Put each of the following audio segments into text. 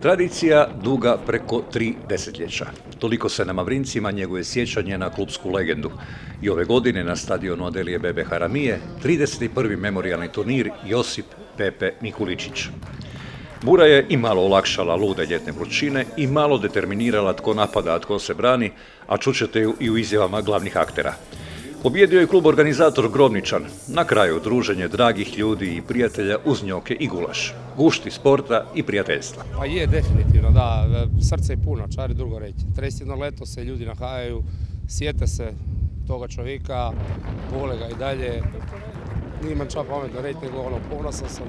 Tradicija duga preko 3 desetljeća. Toliko se na Mavrincima njeguje sjećanje na klupsku legendu. I ove godine na stadionu Adelije Bebe Haramije 31. memorijalni turnir Josip Pepe Mikuličić. Bura je i malo olakšala lude ljetne vrućine i malo determinirala tko napada, a tko se brani, a čućete ju i u izjavama glavnih aktera. Pobjedio je klub organizator Grobničan, na kraju druženje dragih ljudi i prijatelja uz njoke i gulaš, gušti sporta i prijateljstva. Pa je, definitivno, da, srce je puno, čari drugo reći. 31 leto se ljudi nahajaju, sjete se toga čovjeka, vole ga i dalje. Nije man čak pametno reći, nego ponosan sam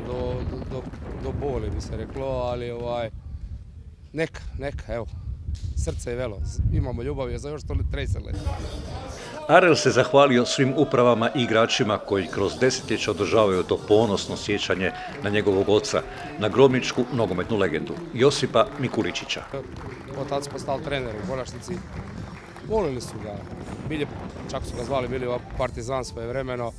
do boli, bi se reklo, ali neka, evo, srce je velo, imamo ljubav, za još to 30 leta. Arel se zahvalio svim upravama i igračima koji kroz desetljeća održavaju to ponosno sjećanje na njegovog oca, na grobničku nogometnu legendu, Josipa Mikuličića. Otac postao trener u konačnici. Volili su ga, čak su ga zvali, bili Partizan svojevremeno.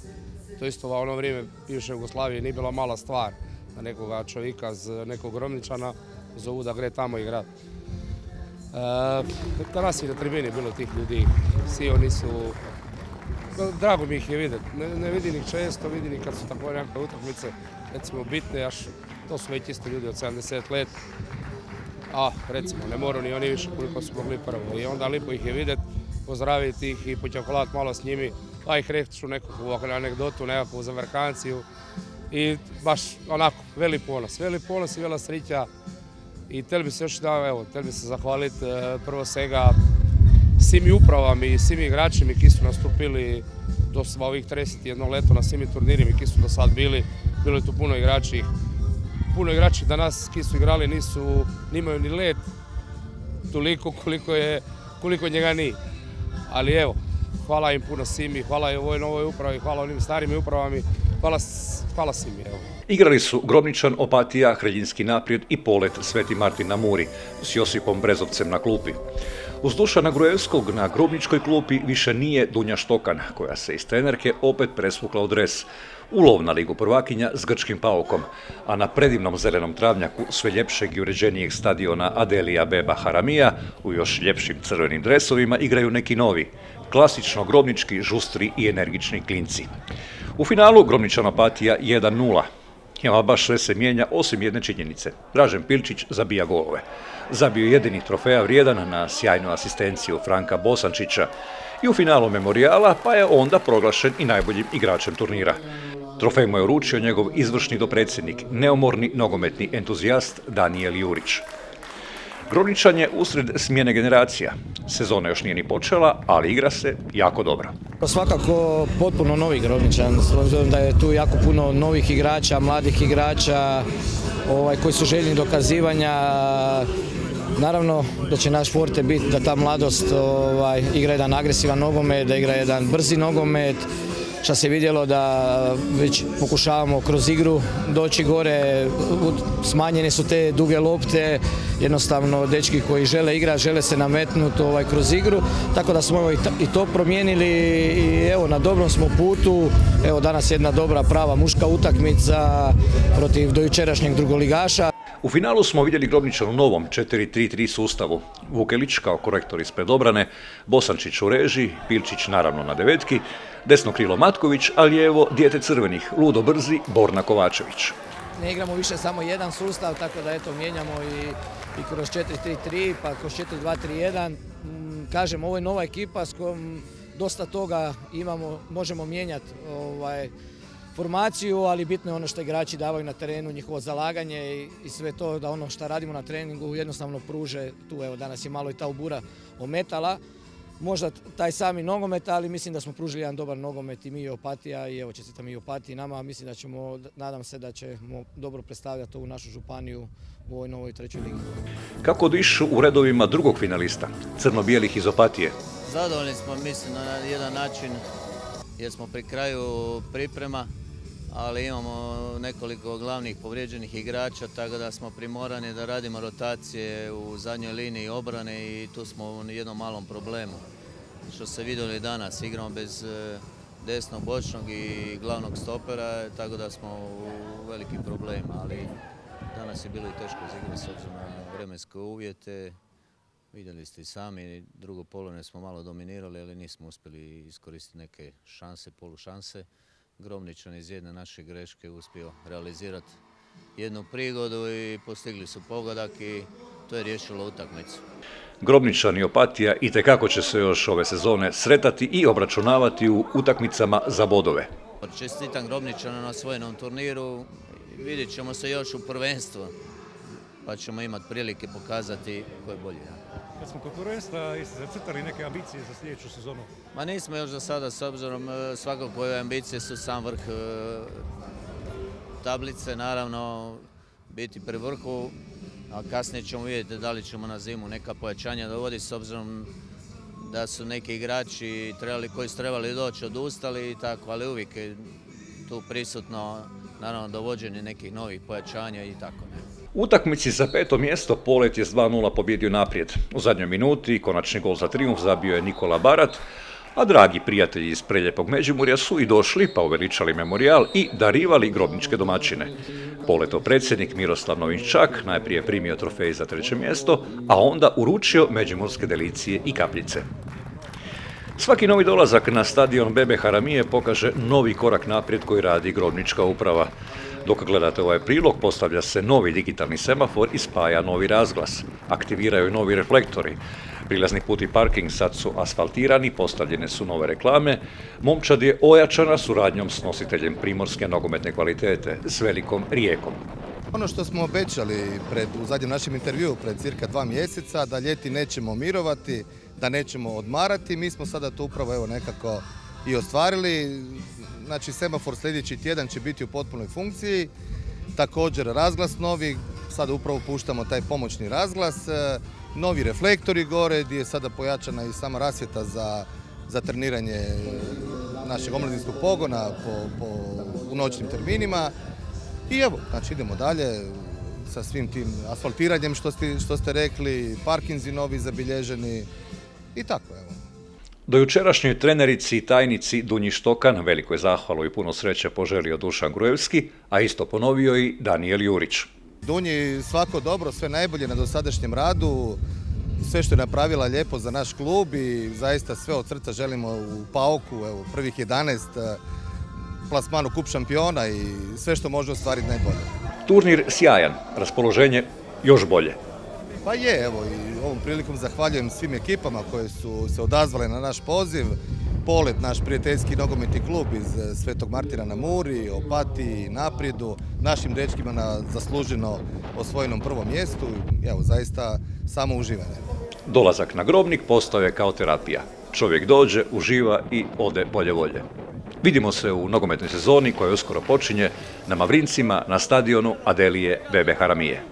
To isto u ono vrijeme bivše Jugoslavije nije bila mala stvar na nekoga čovjeka, nekog Grobničana, zovu da gre tamo igrat. Danas i na tribini bilo tih ljudi, svi oni su, drago mi ih je vidjeti, ne vidim ih često, vidim ih kad su tako nekakve utakmice, recimo bitne, to su već isto ljudi od 70 let, a recimo ne moraju ni oni više koliko su mogli prvo i onda lipo ih je vidjeti, pozdraviti ih i počakolat malo s njimi, pa ih reću nekakvu anegdotu, nekakvu zavrkanciju i baš onako, veli ponos i vela srića. I htjeli bi se još zahvaliti prvo svega svim upravama i svim igračima koji su nastupili do ovih 31 leto na svim turnirima koji su do sad bili. Bilo je tu puno igrači danas koji su igrali nimaju ni let toliko koliko njega nije. Ali evo, hvala im puno svimi, hvala i ovoj novoj upravi, hvala onim starim upravama, hvala svimi. Evo. Igrali su Grobničan, Opatija, Hreljinski naprijed i Polet Sveti Martin na Muri s Josipom Brezovcem na klupi. Uz Dušana Grujevskog na Grobničkoj klupi više nije Dunja Štokan, koja se iz trenerke opet presvukla u dres. Ulov na Ligu prvakinja s grčkim paukom, a na predivnom zelenom travnjaku sve ljepšeg i uređenijeg stadiona Adelija Beba Haramija u još ljepšim crvenim dresovima igraju neki novi, klasično grobnički, žustri i energični klinci. U finalu Grobničan Opatija 1:0. Ama baš sve se mijenja osim jedne činjenice. Dražen Pilčić zabija golove. Zabio jedini trofeja vrijedan na sjajnu asistenciju Franka Bosančića i u finalu memorijala pa je onda proglašen i najboljim igračem turnira. Trofej mu je uručio njegov izvršni dopredsjednik, neumorni nogometni entuzijast Danijel Jurić. Grobničan je usred smjene generacija. Sezona još nije ni počela, ali igra se jako dobro. Svakako potpuno novi Grobničan, s obzirom da je tu jako puno novih igrača, mladih igrača koji su željni dokazivanja. Naravno da će naš forte biti da ta mladost igra jedan agresivan nogomet, da igra jedan brzi nogomet, što se vidjelo da već pokušavamo kroz igru doći gore, smanjene su te duge lopte, jednostavno dečki koji žele igrati, žele se nametnuti kroz igru, tako da smo i to promijenili i evo na dobrom smo putu, evo danas jedna dobra prava muška utakmica protiv dojučerašnjeg drugoligaša. U finalu smo vidjeli Grobničan u novom 4-3-3 sustavu. Vukelić kao korektor ispred obrane, Bosančić u režiji, Pilčić naravno na devetki, desno krilo Matković, a lijevo dijete crvenih, ludo brzi Borna Kovačević. Ne igramo više samo jedan sustav, tako da eto mijenjamo i kroz 4-3-3 pa kroz 4-2-3-1. Kažem, ovo je nova ekipa s kojom dosta toga imamo, možemo mijenjati formaciju, ali bitno je ono što igrači davaju na terenu, njihovo zalaganje i sve to da ono što radimo na treningu jednostavno pruže. Tu evo danas je malo i ta ubura ometala, možda taj sami nogomet, ali mislim da smo pružili jedan dobar nogomet i mi i Opatija i evo čestitam i Opatiji nama, mislim da ćemo, nadam se da ćemo dobro predstavljati ovu našu županiju u ovoj novoj trećoj ligi. Kako dišu u redovima drugog finalista, crno-bijelih iz Opatije? Zadovoljni smo, mislim, na jedan način jer smo pri kraju priprema, ali imamo nekoliko glavnih povrijeđenih igrača, tako da smo primorani da radimo rotacije u zadnjoj liniji obrane i tu smo u jednom malom problemu. Što se vidjeli danas, igramo bez desnog, bočnog i glavnog stopera, tako da smo u velikim problemima, ali danas je bilo i teško izigrati s obzirom na vremenske uvjete. Vidjeli ste i sami, drugo polovine smo malo dominirali, ali nismo uspjeli iskoristiti neke šanse, polušanse. Grobničan iz jedne naše greške uspio realizirati jednu prigodu i postigli su pogodak i to je riješilo utakmicu. Grobničan i Opatija itekako će se još ove sezone sretati i obračunavati u utakmicama za bodove. Čestitam Grobničanu na osvojenom turniru, vidjet ćemo se još u prvenstvu, pa ćemo imati prilike pokazati ko je bolji. Kad smo kod prvenstva, jeste zacrtali neke ambicije za sljedeću sezonu? Ma nismo još za sada, s obzirom svakako ove ambicije su sam vrh tablice, naravno biti pri vrhu, a kasnije ćemo vidjeti da li ćemo na zimu neka pojačanja dovoditi, s obzirom da su neki igrači koji su trebali doći odustali i tako, ali uvijek je tu prisutno naravno dovođenje nekih novih pojačanja i tako. U utakmici za 5. mjesto Polet je s 2:0 pobjedio naprijed. U zadnjoj minuti konačni gol za trijumf zabio je Nikola Barat, a dragi prijatelji iz prelijepog Međimurja su i došli pa uveličali memorijal i darivali grobničke domaćine. Poletov predsjednik Miroslav Novinčak najprije primio trofej za 3. mjesto, a onda uručio međimurske delicije i kapljice. Svaki novi dolazak na stadion Bebe Haramije pokaže novi korak naprijed koji radi grobnička uprava. Dok gledate ovaj prilog, postavlja se novi digitalni semafor i spaja novi razglas. Aktiviraju novi reflektori. Prilazni put i parking sad su asfaltirani, postavljene su nove reklame. Momčad je ojačana suradnjom s nositeljem primorske nogometne kvalitete, s Velikom Rijekom. Ono što smo obećali u zadnjem našem intervjuu pred cirka 2 mjeseca, da ljeti nećemo mirovati, da nećemo odmarati, mi smo sada to upravo nekako i ostvarili. Znači, semafor sljedeći tjedan će biti u potpunoj funkciji, također razglas novi, sada upravo puštamo taj pomoćni razglas, novi reflektori gore gdje je sada pojačana i sama rasvjeta za treniranje našeg omladinskog pogona u noćnim terminima. I evo, znači idemo dalje sa svim tim asfaltiranjem što ste rekli, parkinzi novi zabilježeni i tako evo. Do jučerašnjoj trenerici i tajnici Dunji Štokan veliko je zahvalu i puno sreće poželio Dušan Gruevski, a isto ponovio i Danijel Jurić. Dunji svako dobro, sve najbolje na dosadašnjem radu, sve što je napravila lijepo za naš klub i zaista sve od srca želimo u Pauku, evo, prvih 11 plasmanu kup šampiona i sve što može ostvariti najbolje. Turnir sjajan, raspoloženje još bolje. Pa je, evo i ovom prilikom zahvaljujem svim ekipama koje su se odazvale na naš poziv. Polet, naš prijateljski nogometni klub iz Svetog Martina na Muri, Opatiji, Naprijedu, našim dečkima na zasluženo osvojenom 1. mjestu. Evo, zaista samo uživanje. Dolazak na Grobnik postao je kao terapija. Čovjek dođe, uživa i ode bolje volje. Vidimo se u nogometnoj sezoni koja uskoro počinje na Mavrincima na stadionu Adelije Bebe Haramije.